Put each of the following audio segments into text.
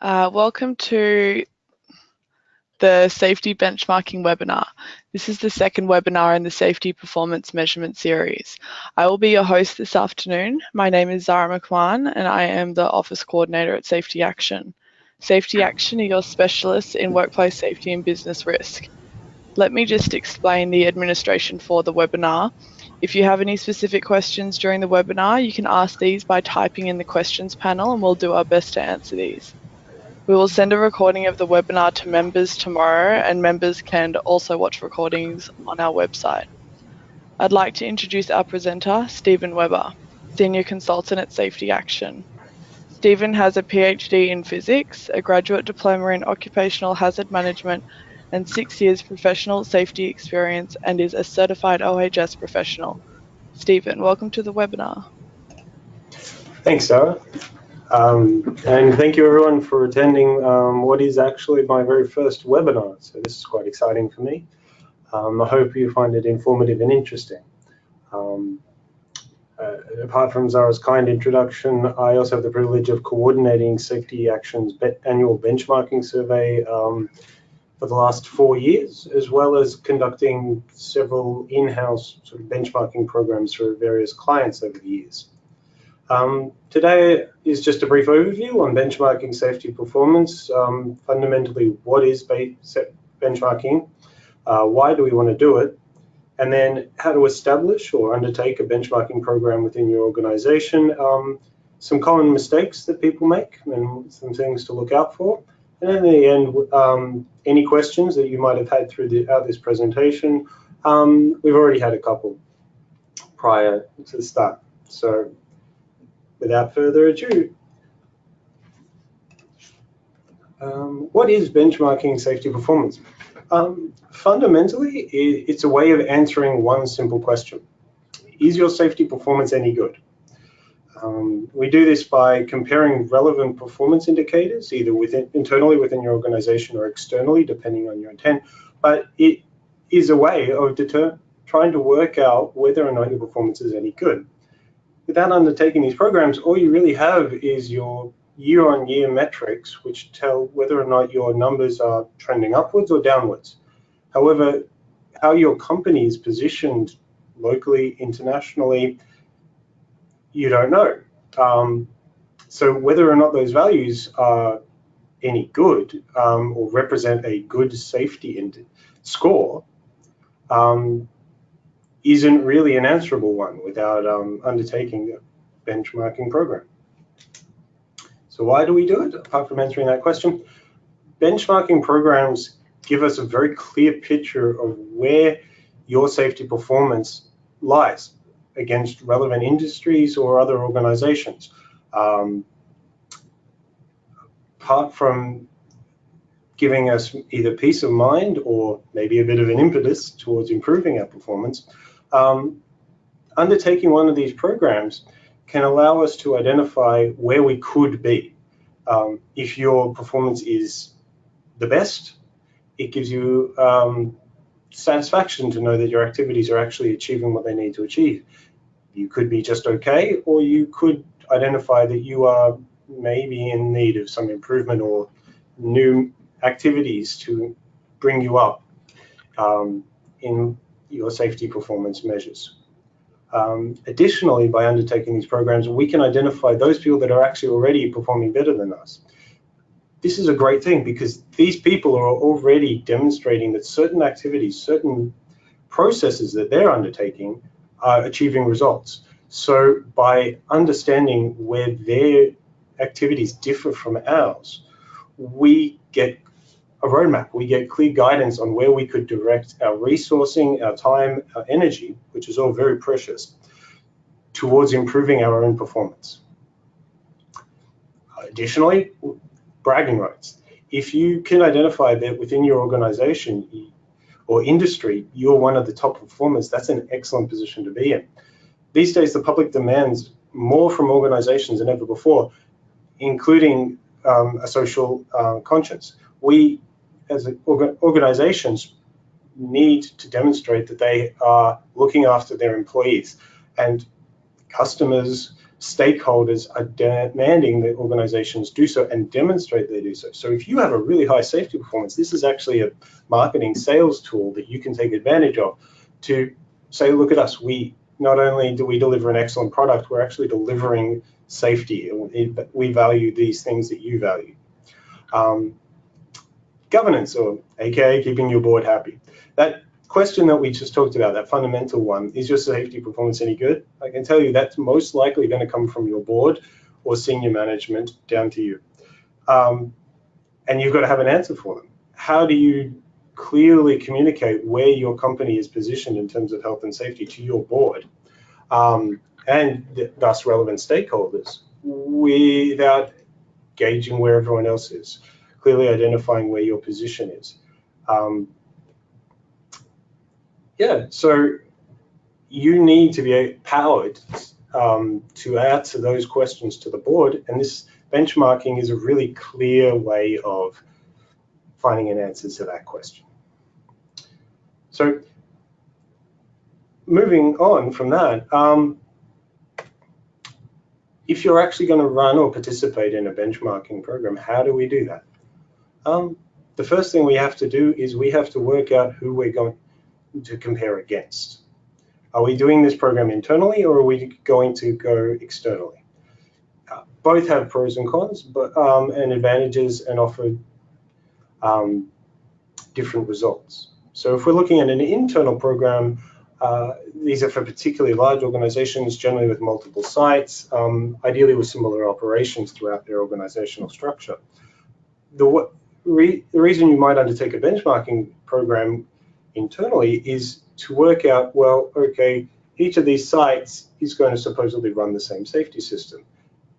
Welcome to the Safety Benchmarking webinar. This is the second webinar in the Safety Performance Measurement series. I will be your host this afternoon. My name is Zara McMahon and I am the Office Coordinator at Safety Action. Safety Action are your specialists in workplace safety and business risk. Let me just explain the administration for the webinar. If you have any specific questions during the webinar, you can ask these by typing in the questions panel and we'll do our best to answer these. We will send a recording of the webinar to members tomorrow, and members can also watch recordings on our website. I'd like to introduce our presenter, Stephen Webber, Senior Consultant at Safety Action. Stephen has a PhD in physics, a graduate diploma in occupational hazard management, and 6 years professional safety experience, and is a certified OHS professional. Stephen, welcome to the webinar. Thanks, Sarah. And thank you everyone for attending what is actually my very first webinar. So this is quite exciting for me. I hope you find it informative and interesting. Apart from Zara's kind introduction, I also have the privilege of coordinating Safety Action's annual benchmarking survey for the last 4 years, as well as conducting several in-house sort of benchmarking programs for various clients over the years. Today is just a brief overview on benchmarking safety performance. Fundamentally, what is benchmarking? Why do we want to do it? And then how to establish or undertake a benchmarking program within your organization. Some common mistakes that people make and some things to look out for. And in the end, any questions that you might have had throughout this presentation. We've already had a couple prior to the start. So without further ado, what is benchmarking safety performance? Fundamentally, it's a way of answering one simple question. Is your safety performance any good? We do this by comparing relevant performance indicators, either internally within your organization or externally, depending on your intent. But it is a way of trying to work out whether or not your performance is any good. Without undertaking these programs, all you really have is your year-on-year metrics, which tell whether or not your numbers are trending upwards or downwards. However, how your company is positioned locally, internationally, you don't know. So whether or not those values are any good or represent a good safety score isn't really an answerable one without undertaking a benchmarking program. So why do we do it? Apart from answering that question, benchmarking programs give us a very clear picture of where your safety performance lies against relevant industries or other organizations. Apart from giving us either peace of mind or maybe a bit of an impetus towards improving our performance, undertaking one of these programs can allow us to identify where we could be. If your performance is the best, it gives you satisfaction to know that your activities are actually achieving what they need to achieve. You could be just okay, or you could identify that you are maybe in need of some improvement or new activities to bring you up in your safety performance measures. Additionally, by undertaking these programs, we can identify those people that are actually already performing better than us. This is a great thing because these people are already demonstrating that certain activities, certain processes that they're undertaking are achieving results. So by understanding where their activities differ from ours, we get a roadmap, we get clear guidance on where we could direct our resourcing, our time, our energy, which is all very precious, towards improving our own performance. Additionally, bragging rights. If you can identify that within your organization or industry, you're one of the top performers, that's an excellent position to be in. These days, the public demands more from organizations than ever before, including a social conscience. We, as organizations, need to demonstrate that they are looking after their employees, and customers, stakeholders are demanding that organizations do so and demonstrate they do so. So if you have a really high safety performance, this is actually a marketing sales tool that you can take advantage of to say, look at us, we not only do we deliver an excellent product, we're actually delivering safety. We value these things that you value. Governance, or AKA keeping your board happy. That question that we just talked about, that fundamental one, is your safety performance any good? I can tell you that's most likely going to come from your board or senior management down to you. And you've got to have an answer for them. How do you clearly communicate where your company is positioned in terms of health and safety to your board and thus relevant stakeholders without gauging where everyone else is, clearly identifying where your position is? Yeah, so you need to be empowered to answer those questions to the board, and this benchmarking is a really clear way of finding an answer to that question. So moving on from that, if you're actually going to run or participate in a benchmarking program, how do we do that? The first thing we have to do is we have to work out who we're going to compare against. Are we doing this program internally, or are we going to go externally? Both have pros and cons, but and advantages, and offer different results. So if we're looking at an internal program, these are for particularly large organizations, generally with multiple sites, ideally with similar operations throughout their organizational structure. The reason you might undertake a benchmarking program internally is to work out, well, okay, each of these sites is going to supposedly run the same safety system.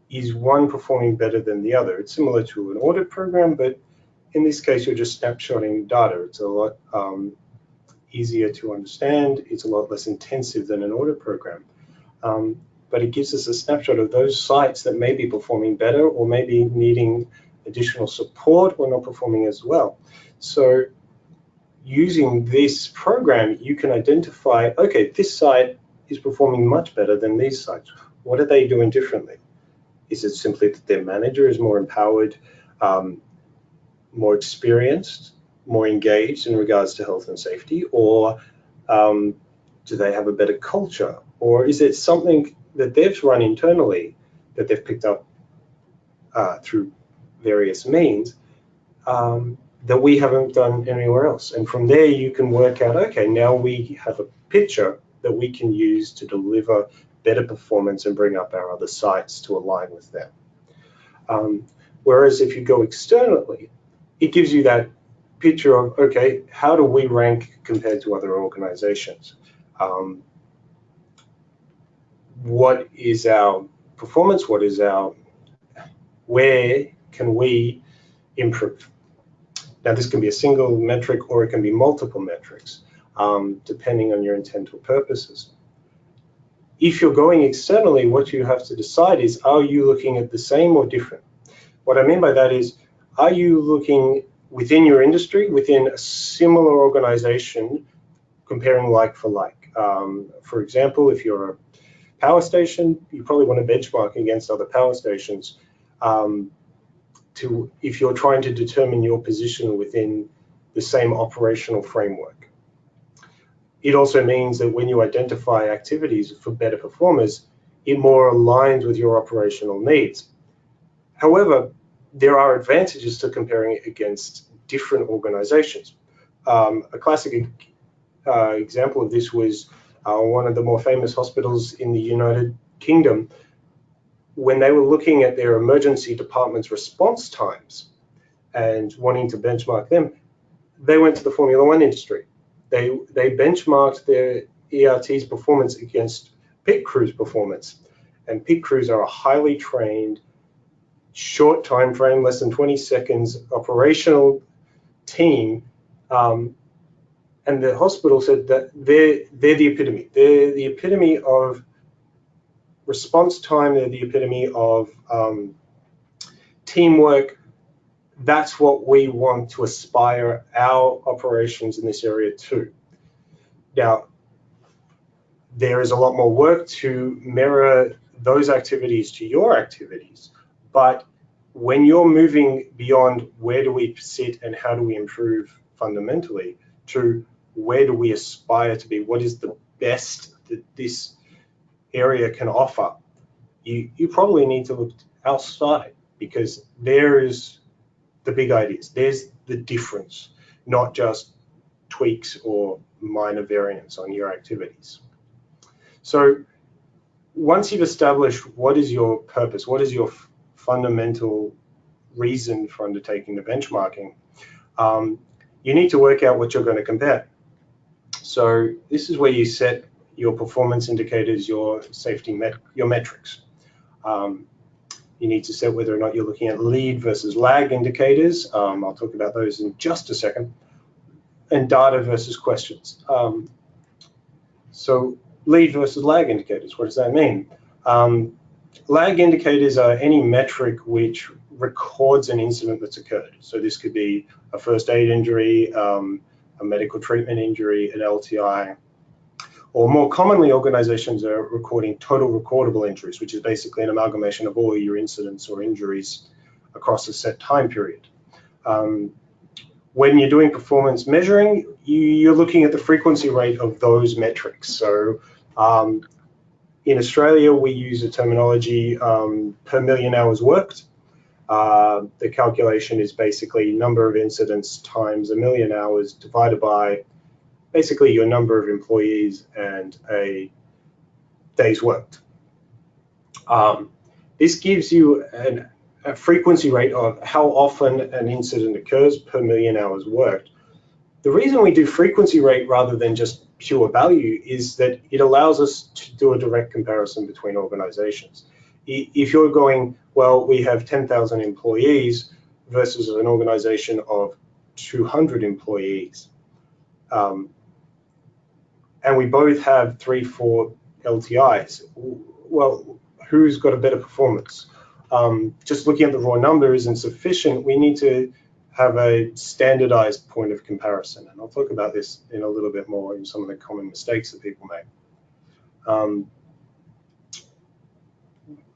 Is one performing better than the other? It's similar to an audit program, but in this case, you're just snapshotting data. It's a lot easier to understand. It's a lot less intensive than an audit program. But it gives us a snapshot of those sites that may be performing better or maybe needing additional support or not performing as well. So using this program, you can identify, okay, this site is performing much better than these sites. What are they doing differently? Is it simply that their manager is more empowered, more experienced, more engaged in regards to health and safety, or do they have a better culture? Or is it something that they've run internally that they've picked up through various means that we haven't done anywhere else? And from there, you can work out, okay, now we have a picture that we can use to deliver better performance and bring up our other sites to align with them. Whereas if you go externally, it gives you that picture of, okay, how do we rank compared to other organizations? What is our performance? Where can we improve? Now, this can be a single metric or it can be multiple metrics, depending on your intent or purposes. If you're going externally, what you have to decide is, are you looking at the same or different? What I mean by that is, are you looking within your industry, within a similar organization, comparing like for like? For example, if you're a power station, you probably want to benchmark against other power stations if you're trying to determine your position within the same operational framework. It also means that when you identify activities for better performers, it more aligns with your operational needs. However, there are advantages to comparing it against different organizations. A classic example of this was one of the more famous hospitals in the United Kingdom. When they were looking at their emergency department's response times and wanting to benchmark them, they went to the Formula One industry. They benchmarked their ERT's performance against pit crews' performance. And pit crews are a highly trained, short time frame, less than 20 seconds, operational team. And the hospital said that they're the epitome. They're the epitome of response time. They're the epitome of teamwork. That's what we want to aspire our operations in this area to. Now, there is a lot more work to mirror those activities to your activities. But when you're moving beyond where do we sit and how do we improve fundamentally to where do we aspire to be, what is the best that this area can offer, you probably need to look outside, because there is the big ideas. There's the difference, not just tweaks or minor variants on your activities. So once you've established what is your purpose, what is your fundamental reason for undertaking the benchmarking, you need to work out what you're going to compare. So this is where you set your performance indicators, your safety, your metrics. You need to set whether or not you're looking at lead versus lag indicators. I'll talk about those in just a second. And data versus questions. So lead versus lag indicators, what does that mean? Lag indicators are any metric which records an incident that's occurred. So this could be a first aid injury, a medical treatment injury, an LTI, or more commonly, organizations are recording total recordable injuries, which is basically an amalgamation of all your incidents or injuries across a set time period. When you're doing performance measuring, you're looking at the frequency rate of those metrics. So in Australia, we use a terminology per million hours worked. The calculation is basically number of incidents times a million hours divided by basically your number of employees and a days worked. This gives you a frequency rate of how often an incident occurs per million hours worked. The reason we do frequency rate rather than just pure value is that it allows us to do a direct comparison between organizations. If you're going, well, we have 10,000 employees versus an organization of 200 employees, and we both have 3-4 LTIs, well, who's got a better performance? Just looking at the raw number isn't sufficient. We need to have a standardized point of comparison. And I'll talk about this in a little bit more in some of the common mistakes that people make.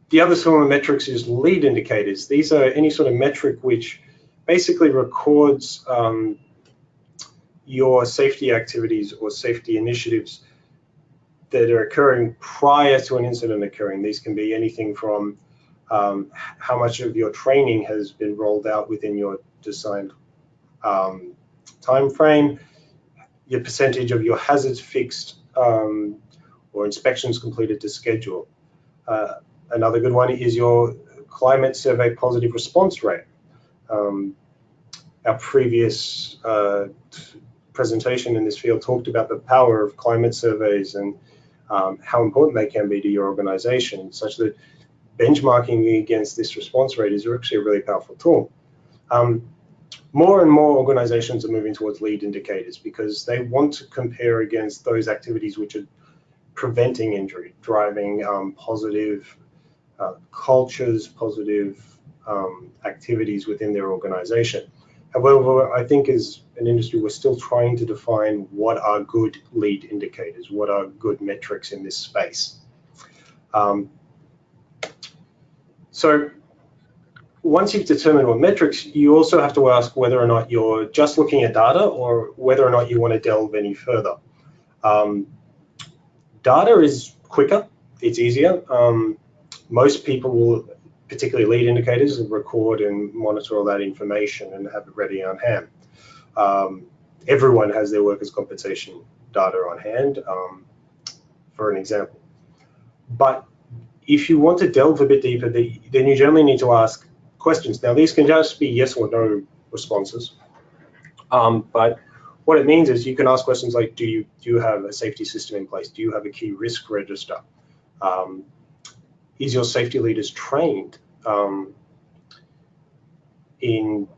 The other sort of metrics is lead indicators. These are any sort of metric which basically records your safety activities or safety initiatives that are occurring prior to an incident occurring. These can be anything from how much of your training has been rolled out within your designed time frame, your percentage of your hazards fixed or inspections completed to schedule. Another good one is your climate survey positive response rate. Our previous presentation in this field talked about the power of climate surveys and how important they can be to your organization, such that benchmarking against this response rate is actually a really powerful tool. More and more organizations are moving towards lead indicators because they want to compare against those activities which are preventing injury, driving positive cultures, positive activities within their organization. However, I think as an industry, we're still trying to define what are good lead indicators, what are good metrics in this space. So once you've determined what metrics, you also have to ask whether or not you're just looking at data or whether or not you want to delve any further. Data is quicker, it's easier. Most people will, particularly lead indicators, record and monitor all that information and have it ready on hand. Everyone has their workers' compensation data on hand, for an example. But if you want to delve a bit deeper, then you generally need to ask questions. Now, these can just be yes or no responses. But what it means is you can ask questions like, do you have a safety system in place? Do you have a key risk register? Is your safety leaders trained in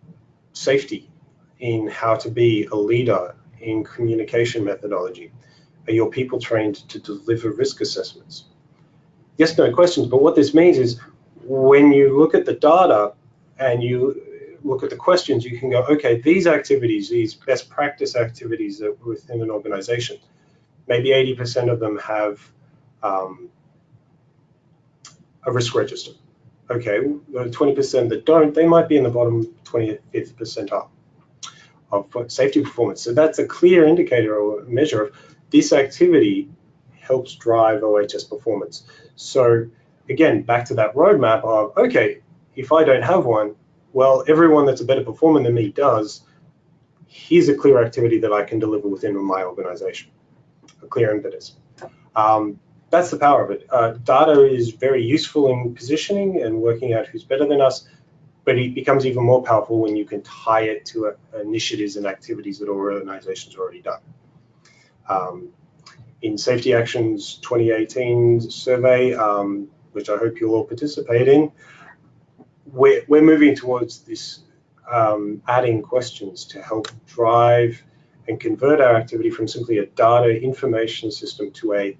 safety, in how to be a leader, in communication methodology? Are your people trained to deliver risk assessments? Yes, no questions, but what this means is when you look at the data and you look at the questions, you can go, okay, these activities, these best practice activities that within an organization, maybe 80% of them have a risk register. Okay, the 20% that don't, they might be in the bottom 25th percentile of safety performance. So that's a clear indicator or measure of this activity helps drive OHS performance. So again, back to that roadmap of, okay, if I don't have one, well, everyone that's a better performer than me does. Here's a clear activity that I can deliver within my organization, a clear impetus. That's the power of it. Data is very useful in positioning and working out who's better than us, but it becomes even more powerful when you can tie it to initiatives and activities that organizations have already done. In Safety Actions 2018 survey, which I hope you'll all participate in, we're moving towards this adding questions to help drive and convert our activity from simply a data information system to a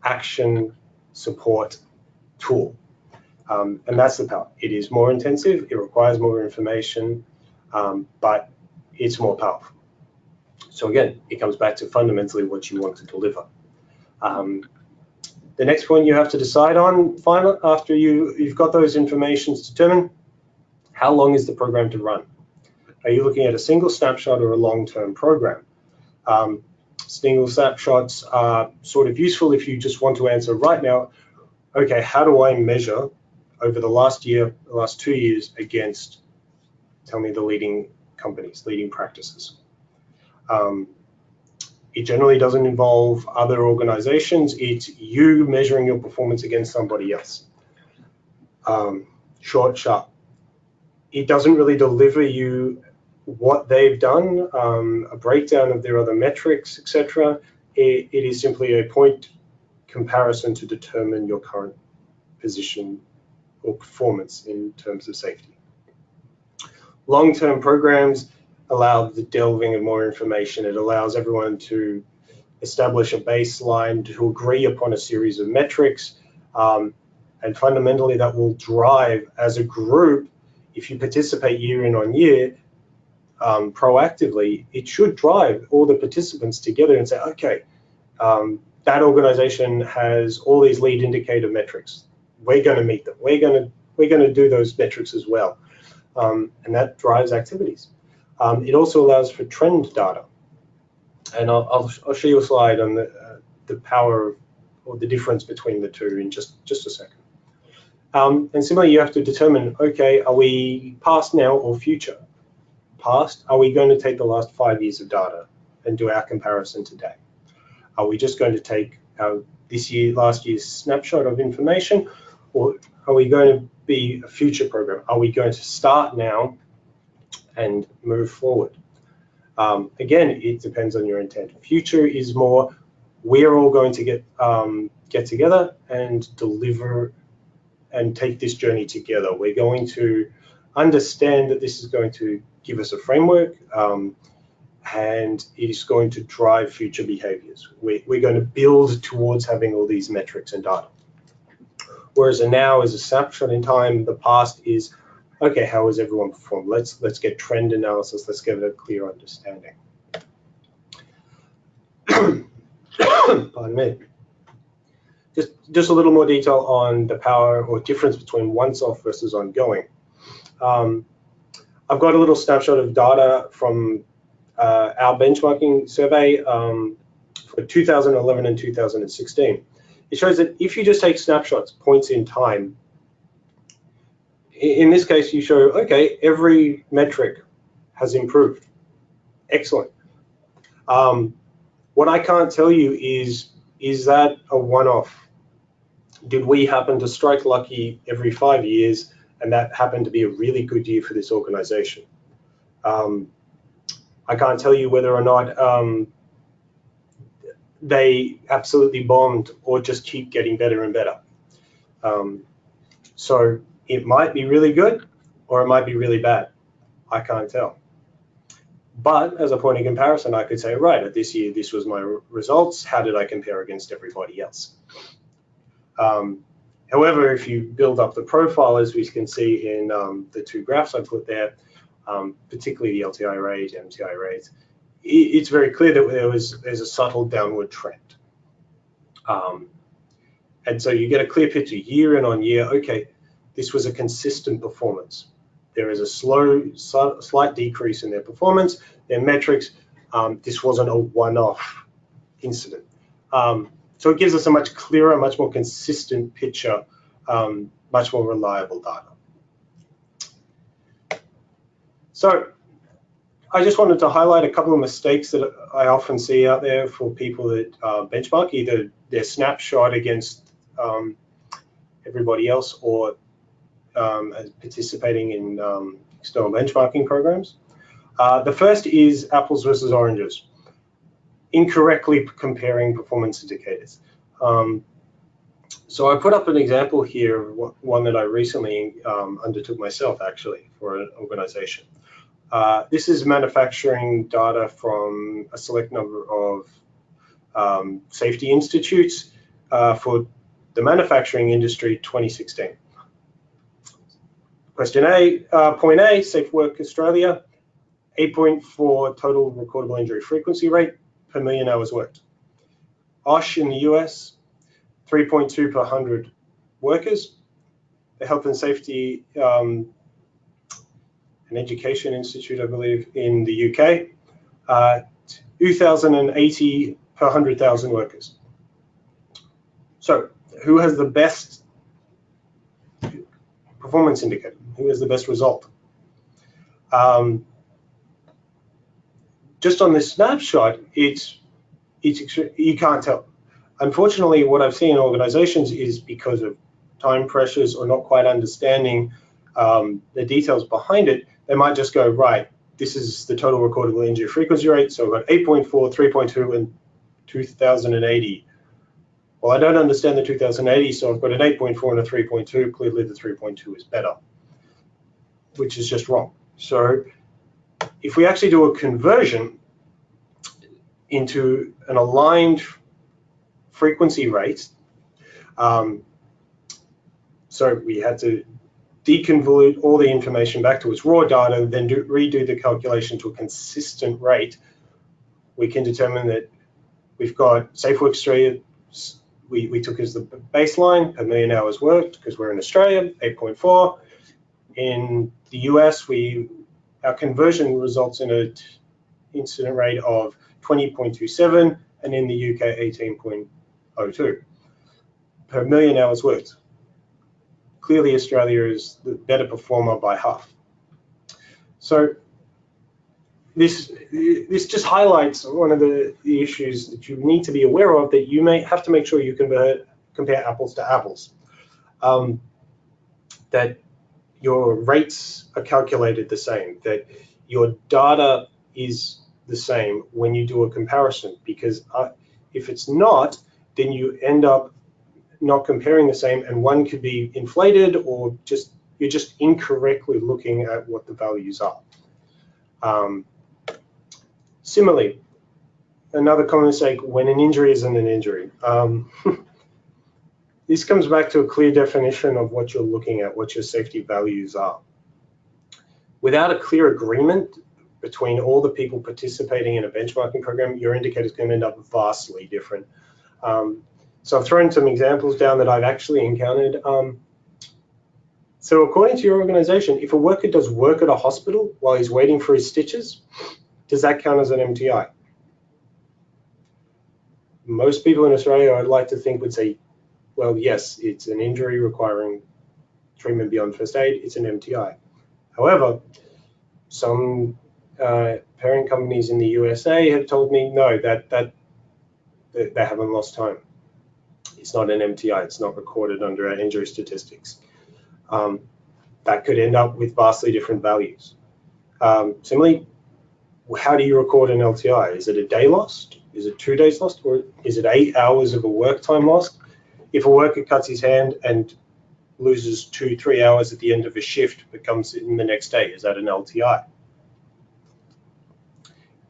action support tool. And that's the power. It is more intensive, it requires more information, but it's more powerful. So again, it comes back to fundamentally what you want to deliver. The next point you have to decide on, finally, after you've got those informations determined, how long is the program to run? Are you looking at a single snapshot or a long-term program? Single snapshots are sort of useful if you just want to answer right now, okay, how do I measure over the last year, the last 2 years against, tell me the leading companies, leading practices. It generally doesn't involve other organizations. It's you measuring your performance against somebody else. Short, sharp. It doesn't really deliver you what they've done, a breakdown of their other metrics, etc. It is simply a point comparison to determine your current position or performance in terms of safety. Long-term programs allow the delving of more information. It allows everyone to establish a baseline, to agree upon a series of metrics, and fundamentally that will drive, as a group, if you participate year in on year, proactively, it should drive all the participants together and say, okay, that organization has all these lead indicator metrics. We're going to meet them. We're going to do those metrics as well, and that drives activities. It also allows for trend data, and I'll show you a slide on the power or the difference between the two in just a second. And similarly, you have to determine, okay, are we past now or future? Past, are we going to take the last 5 years of data and do our comparison today? Are we just going to take our last year's snapshot of information, or are we going to be a future program? Are we going to start now and move forward? Again, it depends on your intent. Future is more, we're all going to get together and deliver and take this journey together. We're going to understand that this is going to give us a framework, and it is going to drive future behaviors. We're going to build towards having all these metrics and data. Whereas a now is a snapshot in time, the past is, okay, how has everyone performed? Let's get trend analysis, let's get a clear understanding. Pardon me. Just a little more detail on the power or difference between once-off versus ongoing. I've got a little snapshot of data from our benchmarking survey for 2011 and 2016. It shows that if you just take snapshots, points in time, in this case you show, okay, every metric has improved. Excellent. What I can't tell you is that a one-off? Did we happen to strike lucky every 5 years and that happened to be a really good year for this organization? I can't tell you whether or not they absolutely bombed or just keep getting better and better. So it might be really good or it might be really bad. I can't tell. But as a point of comparison, I could say, right, at this year, this was my results. How did I compare against everybody else? However, if you build up the profile, as we can see in the two graphs I put there, particularly the LTI rate, MTI rate, it's very clear that there's a subtle downward trend. And so you get a clear picture year in on year. Okay, this was a consistent performance. There is a slight decrease in their performance, their metrics. This wasn't a one-off incident. So it gives us a much clearer, much more consistent picture, much more reliable data. So I just wanted to highlight a couple of mistakes that I often see out there for people that benchmark, either their snapshot against everybody else or participating in external benchmarking programs. The first is apples versus oranges, incorrectly comparing performance indicators. So I put up an example here, one that I recently undertook myself actually for an organization. This is manufacturing data from a select number of safety institutes for the manufacturing industry 2016. Question A, point A, Safe Work Australia, 8.4 total recordable injury frequency rate per million hours worked. OSH in the US, 3.2 per 100 workers. The Health and Safety and Education Institute, I believe, in the UK, 2,080 per 100,000 workers. So who has the best performance indicator? Who has the best result? Just on this snapshot, you can't tell. Unfortunately, what I've seen in organizations is because of time pressures or not quite understanding the details behind it, they might just go, right, this is the total recordable injury frequency rate, so I've got 8.4, 3.2, and 2,080. Well, I don't understand the 2,080, so I've got an 8.4 and a 3.2. Clearly, the 3.2 is better, which is just wrong. So if we actually do a conversion into an aligned frequency rate, so we had to deconvolute all the information back to its raw data, then redo the calculation to a consistent rate, we can determine that we've got Safe Work Australia, we took as the baseline per million hours worked because we're in Australia, 8.4. In the US, our conversion results in an incident rate of 20.27, and in the UK, 18.02 per million hours worked. Clearly, Australia is the better performer by half. So this just highlights one of the issues that you need to be aware of, that you may have to make sure you compare apples to apples, that your rates are calculated the same, that your data is the same when you do a comparison, because if it's not, then you end up not comparing the same, and one could be inflated, or you're just incorrectly looking at what the values are. Similarly, another common mistake, when an injury isn't an injury. This comes back to a clear definition of what you're looking at, what your safety values are. Without a clear agreement between all the people participating in a benchmarking program, your indicator is going to end up vastly different. So I've thrown some examples down that I've actually encountered. So according to your organization, if a worker does work at a hospital while he's waiting for his stitches, does that count as an MTI? Most people in Australia, I'd like to think, would say, well, yes, it's an injury requiring treatment beyond first aid, it's an MTI. However, some parent companies in the USA have told me, no, that they haven't lost time. It's not an MTI, it's not recorded under our injury statistics. That could end up with vastly different values. Similarly, how do you record an LTI? Is it a day lost? Is it 2 days lost? Or is it 8 hours of a work time lost? If a worker cuts his hand and loses 2-3 hours at the end of a shift but comes in the next day, is that an LTI?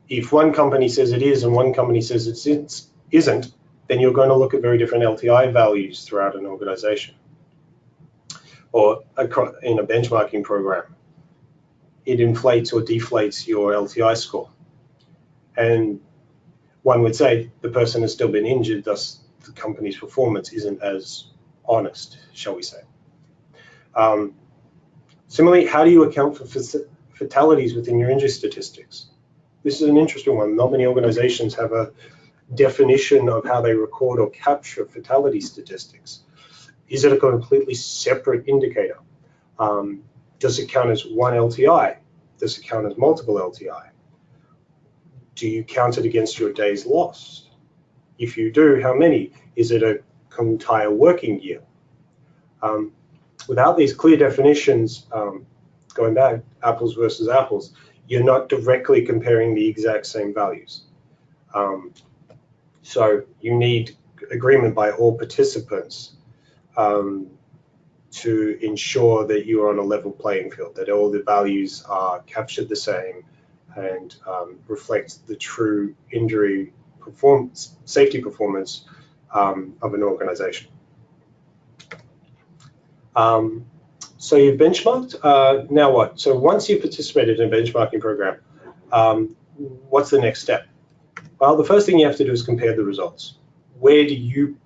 If one company says it is and one company says it isn't, then you're going to look at very different LTI values throughout an organization. Or in a benchmarking program, it inflates or deflates your LTI score. And one would say the person has still been injured, thus the company's performance isn't as honest, shall we say. Similarly, how do you account for fatalities within your injury statistics? This is an interesting one. Not many organizations have a definition of how they record or capture fatality statistics. Is it a completely separate indicator? Does it count as one LTI? Does it count as multiple LTI? Do you count it against your days lost? If you do, how many? Is it an entire working year? Without these clear definitions, going back, apples versus apples, you're not directly comparing the exact same values. So you need agreement by all participants to ensure that you are on a level playing field, that all the values are captured the same and reflect the true injury safety performance of an organization. So you've benchmarked, now what? So once you've participated in a benchmarking program, what's the next step? Well, the first thing you have to do is compare the results. Where do you,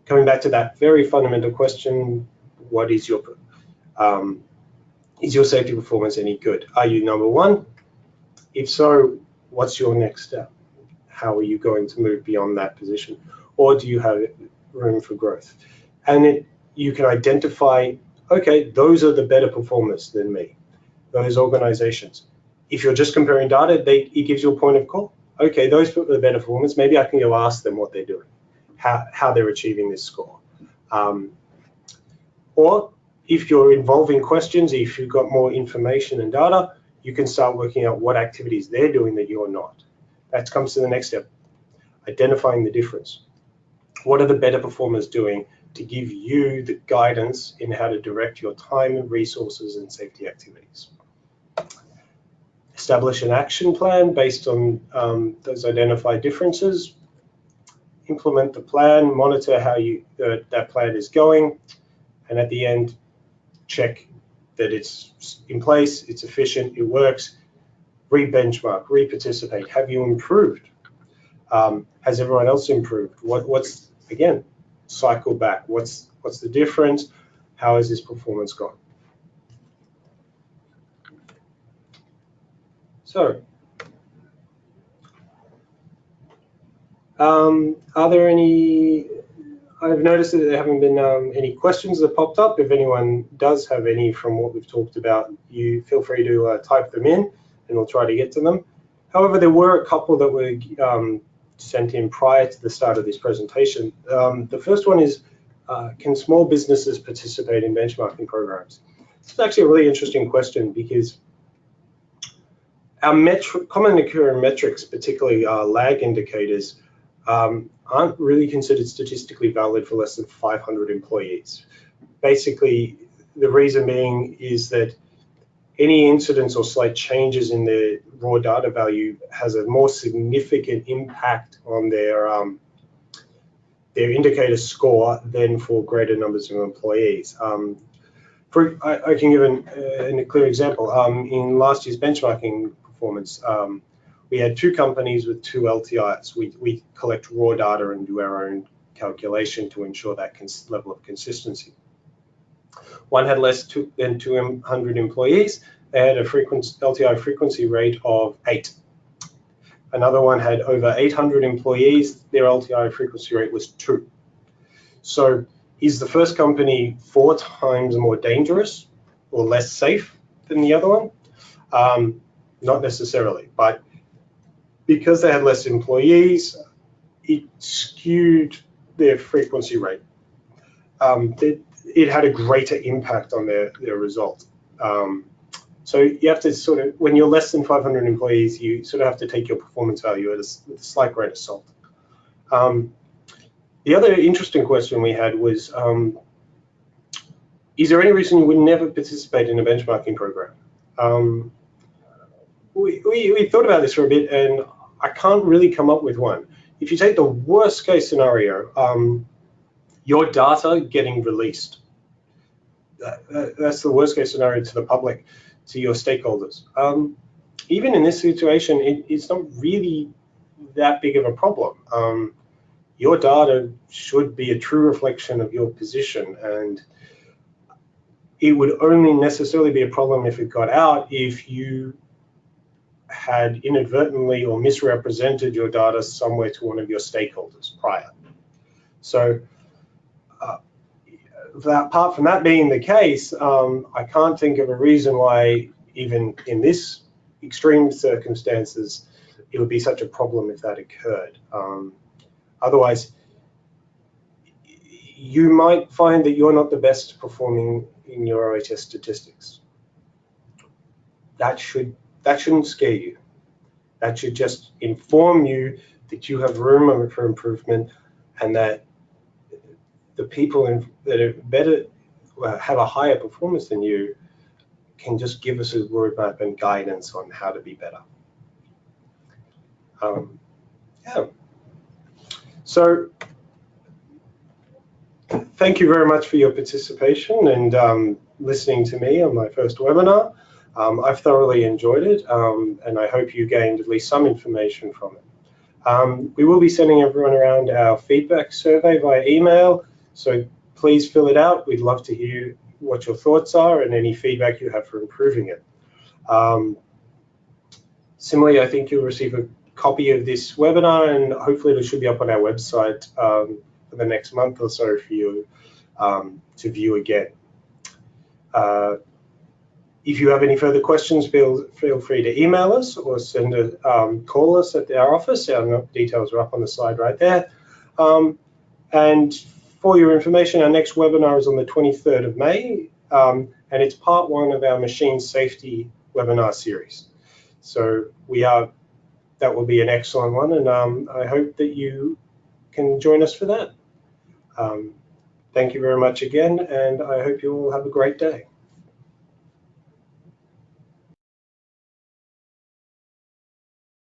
coming back to that very fundamental question, what is your safety performance any good? Are you number one? If so, what's your next step? How are you going to move beyond that position? Or do you have room for growth? And you can identify, okay, those are the better performers than me, those organizations. If you're just comparing data, it gives you a point of call. Okay, those people are the better performers. Maybe I can go ask them what they're doing, how they're achieving this score. Or if you're involving questions, if you've got more information and data, you can start working out what activities they're doing that you're not. That comes to the next step, identifying the difference. What are the better performers doing to give you the guidance in how to direct your time and resources and safety activities? Establish an action plan based on those identified differences. Implement the plan, monitor how that plan is going, and at the end, check that it's in place, it's efficient, it works. Re-benchmark, re-participate. Have you improved? Has everyone else improved? What's again, cycle back. What's the difference? How has this performance gone? So, are there any, I've noticed that there haven't been any questions that popped up. If anyone does have any from what we've talked about, you feel free to type them in and we'll try to get to them. However, there were a couple that were sent in prior to the start of this presentation. The first one is, can small businesses participate in benchmarking programs? It's actually a really interesting question because our common occurring metrics, particularly lag indicators, aren't really considered statistically valid for less than 500 employees. Basically, the reason being is that any incidents or slight changes in the raw data value has a more significant impact on their indicator score than for greater numbers of employees. I can give a clear example. In last year's benchmarking performance, we had two companies with two LTIs. We collect raw data and do our own calculation to ensure that level of consistency. One had less than 200 employees. They had a LTI frequency rate of 8. Another one had over 800 employees. Their LTI frequency rate was 2. So is the first company 4 times more dangerous or less safe than the other one? Not necessarily, but because they had less employees, it skewed their frequency rate. It had a greater impact on their result. So you have to sort of, when you're less than 500 employees, you sort of have to take your performance value with a slight grain of salt. The other interesting question we had was, is there any reason you would never participate in a benchmarking program? We thought about this for a bit, and I can't really come up with one. If you take the worst case scenario, your data getting released, that's the worst case scenario to the public, to your stakeholders. Even in this situation, it's not really that big of a problem. your data should be a true reflection of your position, and it would only necessarily be a problem if it got out if you had inadvertently or misrepresented your data somewhere to one of your stakeholders prior. So apart from that being the case, I can't think of a reason why, even in this extreme circumstances, it would be such a problem if that occurred. Otherwise, you might find that you're not the best performing in your OHS statistics. That shouldn't scare you. That should just inform you that you have room for improvement, and that the people that are better, have a higher performance than you, can just give us a roadmap and guidance on how to be better. Yeah. So thank you very much for your participation and listening to me on my first webinar. I've thoroughly enjoyed it, and I hope you gained at least some information from it. We will be sending everyone around our feedback survey via email, so please fill it out. We'd love to hear what your thoughts are and any feedback you have for improving it. Similarly, I think you'll receive a copy of this webinar, and hopefully it should be up on our website for the next month or so for you to view again. If you have any further questions, feel free to email us or call us at our office. Our details are up on the slide right there. And for your information, our next webinar is on the 23rd of May, and it's part 1 of our machine safety webinar series. So that will be an excellent one, and I hope that you can join us for that. Thank you very much again, and I hope you all have a great day.